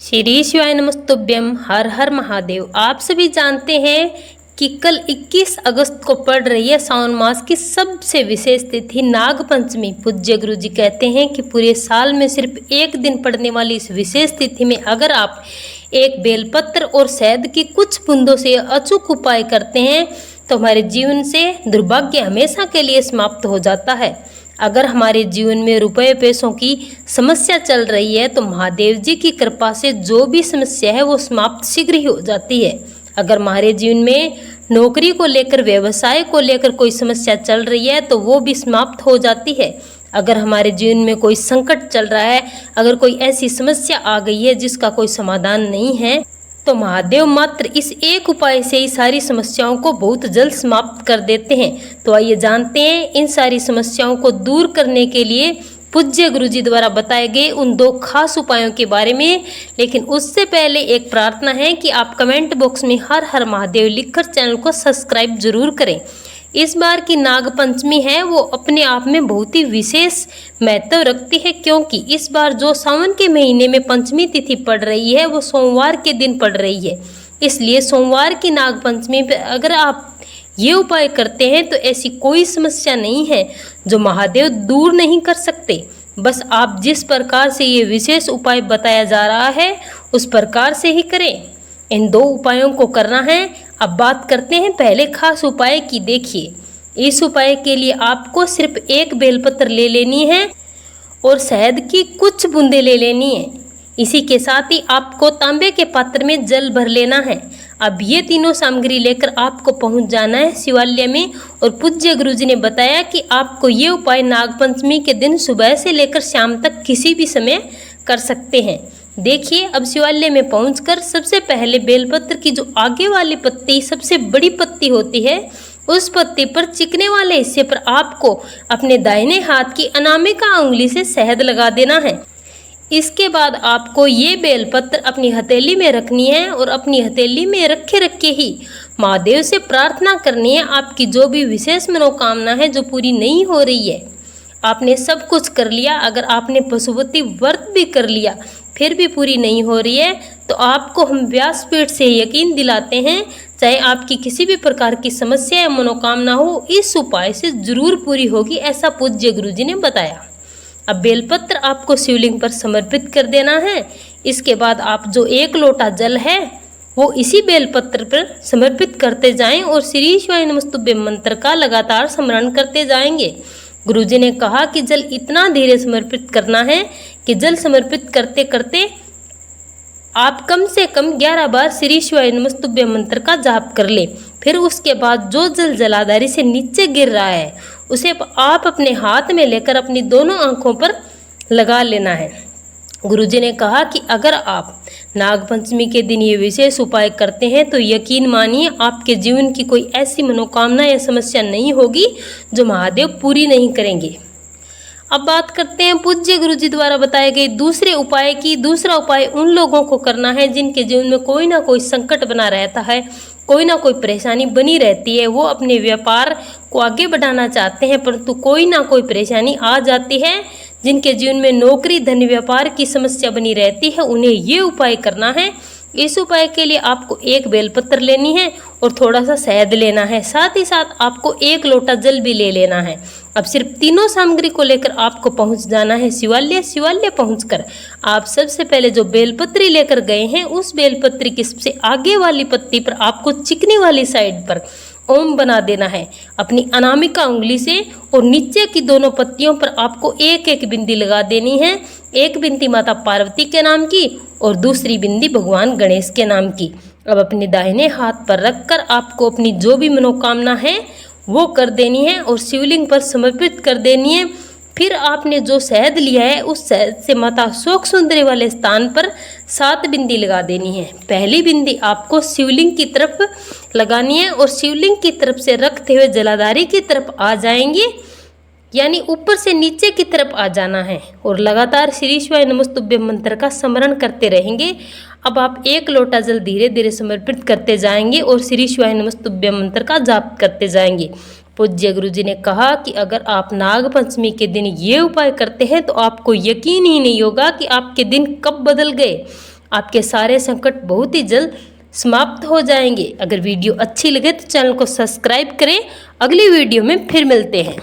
श्री शिवाय नमस्तुभ्यम। हर हर महादेव। आप सभी जानते हैं कि कल 21 अगस्त को पड़ रही है सावन मास की सबसे विशेष तिथि नाग पंचमी। पूज्य गुरु जी कहते हैं कि पूरे साल में सिर्फ एक दिन पड़ने वाली इस विशेष तिथि में अगर आप एक बेलपत्र और शहद की कुछ बूंदों से अचूक उपाय करते हैं तो हमारे जीवन से दुर्भाग्य हमेशा के लिए समाप्त हो जाता है। अगर हमारे जीवन में रुपए पैसों की समस्या चल रही है तो महादेव जी की कृपा से जो भी समस्या है वो समाप्त शीघ्र ही हो जाती है। अगर हमारे जीवन में नौकरी को लेकर व्यवसाय को लेकर कोई समस्या चल रही है तो वो भी समाप्त हो जाती है। अगर हमारे जीवन में कोई संकट चल रहा है, अगर कोई ऐसी समस्या आ गई है जिसका कोई समाधान नहीं है तो महादेव मात्र इस एक उपाय से ही सारी समस्याओं को बहुत जल्द समाप्त कर देते हैं। तो आइए जानते हैं इन सारी समस्याओं को दूर करने के लिए पूज्य गुरु जी द्वारा बताए गए उन 2 खास उपायों के बारे में। लेकिन उससे पहले एक प्रार्थना है कि आप कमेंट बॉक्स में हर हर महादेव लिखकर चैनल को सब्सक्राइब जरूर करें। इस बार की नाग पंचमी है वो अपने आप में बहुत ही विशेष महत्व रखती है, क्योंकि इस बार जो सावन के महीने में पंचमी तिथि पड़ रही है वो सोमवार के दिन पड़ रही है। इसलिए सोमवार की नाग पंचमी पर अगर आप ये उपाय करते हैं तो ऐसी कोई समस्या नहीं है जो महादेव दूर नहीं कर सकते। बस आप जिस प्रकार से ये विशेष उपाय बताया जा रहा है उस प्रकार से ही करें। इन 2 उपायों को करना है। अब बात करते हैं पहले खास उपाय की। देखिए, इस उपाय के लिए आपको सिर्फ एक बेलपत्र ले लेनी है और शहद की कुछ बूंदें ले लेनी है। इसी के साथ ही आपको तांबे के पात्र में जल भर लेना है। अब ये तीनों सामग्री लेकर आपको पहुंच जाना है शिवालय में। और पूज्य गुरु जी ने बताया कि आपको ये उपाय नागपंचमी के दिन सुबह से लेकर शाम तक किसी भी समय कर सकते हैं। देखिए, अब शिवालय में पहुंचकर सबसे पहले बेलपत्र की जो आगे वाली पत्ती सबसे बड़ी पत्ती होती है उस पत्ती पर चिकने वाले हिस्से पर आपको अपने दाहिने हाथ की अनामिका उंगली से शहद लगा देना है। इसके बाद आपको ये बेलपत्र अपनी हथेली में रखनी है और अपनी हथेली में रखे ही महादेव से प्रार्थना करनी है। आपकी जो भी विशेष मनोकामना है जो पूरी नहीं हो रही है, आपने सब कुछ कर लिया, अगर आपने पशुपति व्रत भी कर लिया फिर भी पूरी नहीं हो रही है तो आपको हम व्यासपीठ से यकीन दिलाते हैं, चाहे आपकी किसी भी प्रकार की समस्या या मनोकामना हो, इस उपाय से जरूर पूरी होगी, ऐसा पूज्य गुरु जी ने बताया। अब बेलपत्र आपको शिवलिंग पर समर्पित कर देना है। इसके बाद आप जो 1 लोटा जल है वो इसी बेलपत्र पर समर्पित करते जाएं और श्री शिवाय नमस्तुभ्यम मंत्र का लगातार स्मरण करते जाएंगे। गुरुजी ने कहा कि जल इतना धीरे समर्पित करना है कि जल समर्पित करते करते आप कम से कम 11 बार श्री शिवाय नमस्तुभ्यम मंत्र का जाप कर ले। फिर उसके बाद जो जल जलाधारी से नीचे गिर रहा है उसे आप अपने हाथ में लेकर अपनी दोनों आंखों पर लगा लेना है। गुरुजी ने कहा कि अगर आप नागपंचमी के दिन ये विशेष उपाय करते हैं तो यकीन मानिए आपके जीवन की कोई ऐसी मनोकामना या समस्या नहीं होगी जो महादेव पूरी नहीं करेंगे। अब बात करते हैं पूज्य गुरुजी द्वारा बताए गए दूसरे उपाय की। दूसरा उपाय उन लोगों को करना है जिनके जीवन में कोई ना कोई संकट बना रहता है, कोई ना कोई परेशानी बनी रहती है। वो अपने व्यापार को आगे बढ़ाना चाहते हैं परंतु कोई ना कोई परेशानी आ जाती है। जिनके जीवन में नौकरी धन व्यापार की समस्या बनी रहती है उन्हें ये उपाय करना है। इस उपाय के लिए आपको 1 बेलपत्र लेनी है और थोड़ा सा शहद लेना है, साथ ही साथ आपको 1 लोटा जल भी ले लेना है। अब सिर्फ तीनों सामग्री को लेकर आपको पहुंच जाना है शिवालय। शिवालय पहुंचकर आप सबसे पहले जो बेलपत्री लेकर गए हैं उस बेलपत्री की सबसे आगे वाली पत्ती पर आपको चिकनी वाली साइड पर ओम बना देना है अपनी अनामिका उंगली से और नीचे की दोनों पत्तियों पर आपको 1 बिंदी लगा देनी है। 1 बिंदी माता पार्वती के नाम की और दूसरी बिंदी भगवान गणेश के नाम की। अब अपने दाहिने हाथ पर रखकर आपको अपनी जो भी मनोकामना है वो कर देनी है और शिवलिंग पर समर्पित कर देनी है। फिर आपने जो शहद लिया है उस शहद से माता शोक सुंदरी वाले स्थान पर 7 बिंदी लगा देनी है। पहली बिंदी आपको शिवलिंग की तरफ लगानी है और शिवलिंग की तरफ से रखते हुए जलाधारी की तरफ आ जाएंगे, यानी ऊपर से नीचे की तरफ आ जाना है और लगातार श्री शिवाय नमस्तुभ्यम मंत्र का स्मरण करते रहेंगे। अब आप 1 लोटा जल धीरे धीरे समर्पित करते जाएंगे और श्री शिवाय नमस्तुभ्यम मंत्र का जाप करते जाएंगे। पूज्य गुरु जी ने कहा कि अगर आप नाग पंचमी के दिन ये उपाय करते हैं तो आपको यकीन ही नहीं होगा कि आपके दिन कब बदल गए। आपके सारे संकट बहुत ही जल्द समाप्त हो जाएंगे। अगर वीडियो अच्छी लगे तो चैनल को सब्सक्राइब करें। अगली वीडियो में फिर मिलते हैं।